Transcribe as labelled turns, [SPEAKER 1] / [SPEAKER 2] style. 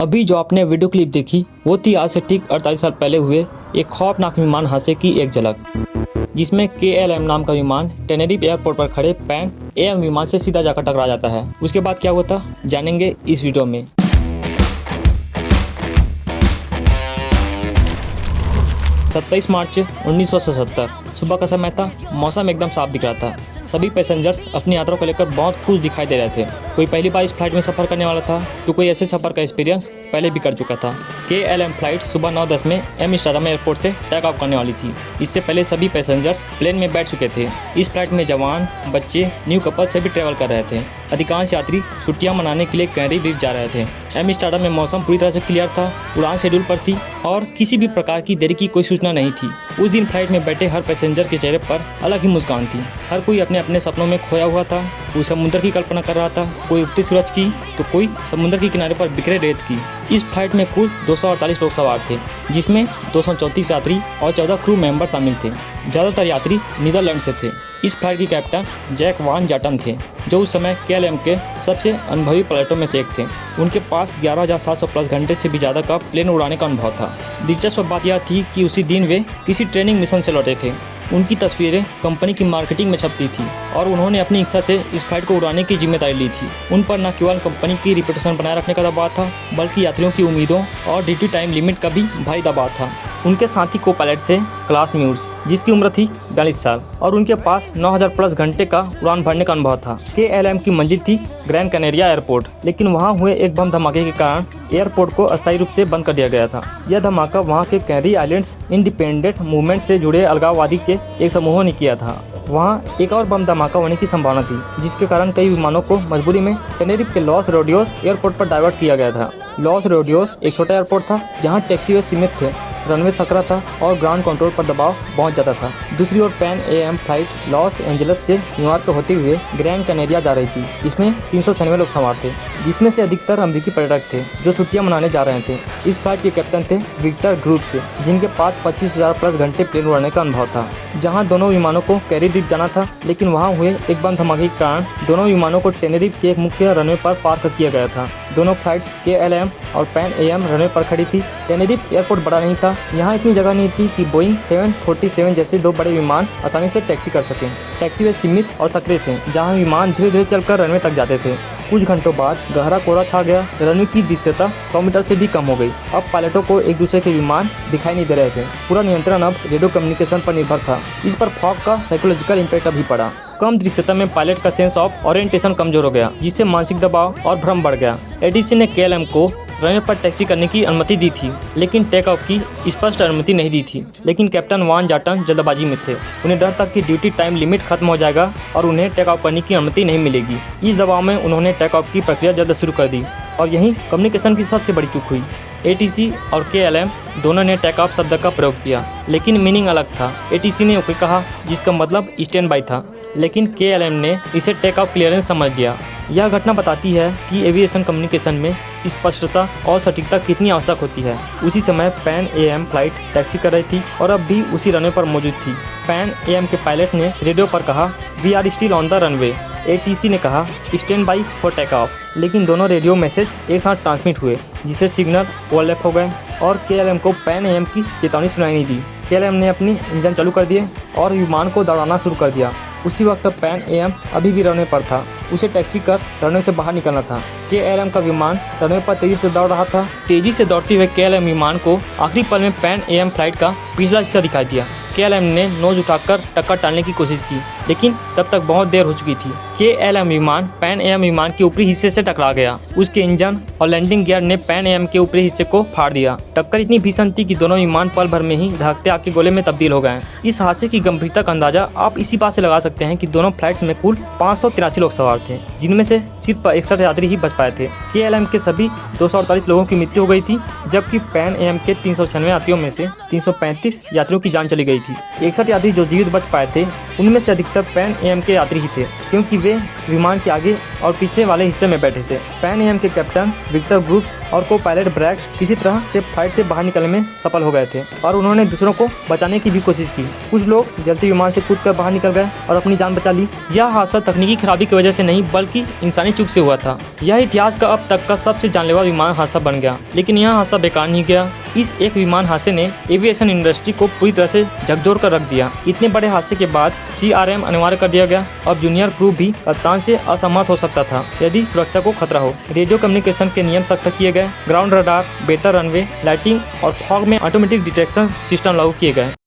[SPEAKER 1] अभी जो आपने वीडियो क्लिप देखी वो थी आज से ठीक 48 साल पहले हुए एक खौफनाक विमान हादसे की एक झलक, जिसमें KLM नाम का विमान टेनेरिफ एयरपोर्ट पर खड़े पैन AM विमान से सीधा जाकर टकरा जाता है। उसके बाद क्या हुआ था जानेंगे इस वीडियो में। 27 मार्च 1977 सुबह का समय था। मौसम एकदम साफ दिख रहा था। सभी पैसेंजर्स अपनी यात्रा को लेकर बहुत खुश दिखाई दे रहे थे। कोई पहली बार इस फ्लाइट में सफ़र करने वाला था तो कोई ऐसे सफ़र का एक्सपीरियंस पहले भी कर चुका था। KLM फ्लाइट सुबह 9:10 में एम्स्टर्डम एयरपोर्ट से टेक ऑफ करने वाली थी। इससे पहले सभी पैसेंजर्स प्लेन में बैठ चुके थे। इस फ्लाइट में जवान, बच्चे, न्यू कपल से भी ट्रैवल कर रहे थे। अधिकांश यात्री छुट्टियां मनाने के लिए कैनरी द्वीप जा रहे थे। एम्स्टर्डम में मौसम पूरी तरह से क्लियर था, उड़ान शेड्यूल पर थी और किसी भी प्रकार की देरी की कोई सूचना नहीं थी। उस दिन फ्लाइट में बैठे हर पैसेंजर के चेहरे पर अलग ही मुस्कान थी। हर कोई अपने अपने सपनों में खोया हुआ था। कोई समुद्र की कल्पना कर रहा था, कोई उगती सूरज की तो कोई समुद्र के किनारे पर बिखरे रेत की। इस फ्लाइट में कुल 248 लोग सवार थे, जिसमें 234 यात्री और 14 क्रू मेंबर शामिल थे। ज़्यादातर यात्री नीदरलैंड से थे। इस फ्लाइट के कैप्टन जैक वान जाटन थे, जो उस समय KLM के सबसे अनुभवी पायलटों में से एक थे। उनके पास 11,700 प्लस घंटे से भी ज़्यादा का प्लेन उड़ाने का अनुभव था। दिलचस्प बात यह थी कि उसी दिन वे किसी ट्रेनिंग मिशन से लौटे थे। उनकी तस्वीरें कंपनी की मार्केटिंग में छपती थी और उन्होंने अपनी इच्छा से इस फ्लाइट को उड़ाने की जिम्मेदारी ली थी। उन पर न केवल कंपनी की रिपुटेशन बनाए रखने का दबाव था, बल्कि यात्रियों की उम्मीदों और ड्यूटी टाइम लिमिट का भी भारी दबाव था। उनके साथी को पायलट थे क्लास म्यूर्स, जिसकी उम्र थी 42 साल और उनके पास 9,000 प्लस घंटे का उड़ान भरने का अनुभव था। KLM की मंजिल थी ग्रैंड कैनेरिया एयरपोर्ट, लेकिन वहां हुए एक बम धमाके के कारण एयरपोर्ट को अस्थायी रूप से बंद कर दिया गया था। यह धमाका वहां के कैनरी आइलैंड्स इंडिपेंडेंट मूवमेंट से जुड़े अलगाववादी के एक समूह ने किया था। वहाँ एक और बम धमाका होने की संभावना थी, जिसके कारण कई विमानों को मजबूरी में टेनेरिफ के लॉस रोडियोस एयरपोर्ट पर डाइवर्ट किया गया था। लॉस रोडियोस एक छोटा एयरपोर्ट था जहाँ टैक्सीवे सीमित थे, रनवे सकरा था और ग्राउंड कंट्रोल पर दबाव बहुत ज़्यादा था। दूसरी ओर Pan AM flight Los Angeles से न्यूयॉर्क होते हुए ग्रैंड कैनेरिया जा रही थी। इसमें 396 लोग सवार थे, जिसमें से अधिकतर अमेरिकी पर्यटक थे जो छुट्टियां मनाने जा रहे थे। इस फ्लाइट के कैप्टन थे विक्टर ग्रुप्स, जिनके पास 25,000 प्लस घंटे प्लेन उड़ाने का अनुभव था। जहाँ दोनों विमानों को कैरी द्वीप जाना था, लेकिन वहाँ हुए एक बम धमाके के कारण दोनों विमानों को टेनेरिफ के एक मुख्य रनवे पर पार्क किया गया था। दोनों फ्लाइट्स KLM और पैन AM रनवे पर खड़ी थी। टेनेरिफ एयरपोर्ट बड़ा नहीं था, यहाँ इतनी जगह नहीं थी कि बोइंग 747 जैसे दो बड़े विमान आसानी से टैक्सी कर सकें। टैक्सीवे सीमित और सक्रिय थे, जहाँ विमान धीरे धीरे चलकर रनवे तक जाते थे। कुछ घंटों बाद गहरा कोहरा छा गया। रनवे की दृश्यता 100 मीटर से भी कम हो गई। अब पायलटों को एक दूसरे के विमान दिखाई नहीं दे रहे थे। पूरा नियंत्रण अब रेडियो कम्युनिकेशन पर निर्भर था। इस पर फॉग का साइकोलॉजिकल इम्पैक्ट अभी पड़ा। कम दृश्यता में पायलट का सेंस ऑफ ओरिएंटेशन कमजोर हो गया, जिससे मानसिक दबाव और भ्रम बढ़ गया। ATC ने KLM को रनवे पर टैक्सी करने की अनुमति दी थी, लेकिन टेक ऑफ की स्पष्ट अनुमति नहीं दी थी। लेकिन कैप्टन वान जाटन जल्दबाजी में थे। उन्हें डर था कि ड्यूटी टाइम लिमिट खत्म हो जाएगा और उन्हें टेक ऑफ करने की अनुमति नहीं मिलेगी। इस दबाव में उन्होंने टेक ऑफ की प्रक्रिया जल्द शुरू कर दी और यही कम्युनिकेशन की सबसे बड़ी चूक हुई। ATC और KLM दोनों ने टेक ऑफ शब्द का प्रयोग किया, लेकिन मीनिंग अलग था। ATC ने ओके कहा, जिसका मतलब स्टैंड बाय था, लेकिन KLM ने इसे टेक ऑफ क्लियरेंस समझ लिया। यह घटना बताती है कि एविएशन कम्युनिकेशन में स्पष्टता और सटीकता कितनी आवश्यक होती है। उसी समय पैन AM फ्लाइट टैक्सी कर रही थी और अब भी उसी रनवे पर मौजूद थी। पैन AM के पायलट ने रेडियो पर कहा, we are still on the runway. ATC ने कहा, stand by for take off. लेकिन दोनों रेडियो मैसेज एक साथ ट्रांसमिट हुए, जिससे सिग्नल ओवरलैप हो गए और KLM को पैन AM की चेतावनी सुनाई नहीं दी। KLM ने अपनी इंजन चालू कर दिए और विमान को दौड़ाना शुरू कर दिया। उसी वक्त पैन AM अभी भी रनवे पर था। उसे टैक्सी कर रनवे से बाहर निकलना था। KLM का विमान रनवे पर तेजी से दौड़ रहा था। तेजी से दौड़ते हुए KLM विमान को आखिरी पल में पैन AM फ्लाइट का पिछला हिस्सा दिखाई दिया। KLM ने नोज उठाकर टक्कर टालने की कोशिश की, लेकिन तब तक बहुत देर हो चुकी थी। KLM विमान पैन AM विमान के ऊपरी हिस्से से टकरा गया। उसके इंजन और लैंडिंग गियर ने पैन AM के ऊपरी हिस्से को फाड़ दिया। टक्कर इतनी भीषण थी कि दोनों विमान पल भर में ही धड़कते आग के गोले में तब्दील हो गए। इस हादसे की गंभीरता का अंदाजा आप इसी बात से लगा सकते हैं कि दोनों फ्लाइट्स में कुल 583 लोग सवार थे, जिनमें से सिर्फ 61 यात्री ही बच पाए थे। KLM के सभी 248 लोगों की मृत्यु हो गई थी, जबकि पैन AM के 396 यात्रियों में से 335 यात्रियों की जान चली गई थी। 61 यात्री जो जीवित बच पाए थे, उनमें से अधिकतर पैन AM के यात्री ही थे, क्योंकि वे वे विमान के आगे और पीछे वाले हिस्से में बैठे थे। पैन एम के कैप्टन विक्टर ग्रुप्स और को पायलट ब्रैक्स किसी तरह से फ्लाइट से बाहर निकलने में सफल हो गए थे और उन्होंने दूसरों को बचाने की भी कोशिश की। कुछ लोग जलते विमान से कूदकर बाहर निकल गए और अपनी जान बचा ली। यह हादसा तकनीकी खराबी की वजह से नहीं बल्कि इंसानी चूक से हुआ था। यह इतिहास का अब तक का सबसे जानलेवा विमान हादसा बन गया, लेकिन यह हादसा बेकार नहीं गया। इस एक विमान हादसे ने एविएशन इंडस्ट्री को पूरी तरह से झकझोर कर रख दिया। इतने बड़े हादसे के बाद CRM अनिवार्य कर दिया गया। अब जूनियर क्रू भी कप्तान से असहमत हो सकता था यदि सुरक्षा को खतरा हो। रेडियो कम्युनिकेशन के नियम सख्त किए गए, ग्राउंड रडार, बेहतर रनवे लाइटिंग और फॉग में ऑटोमेटिक डिटेक्शन सिस्टम लागू किए गए।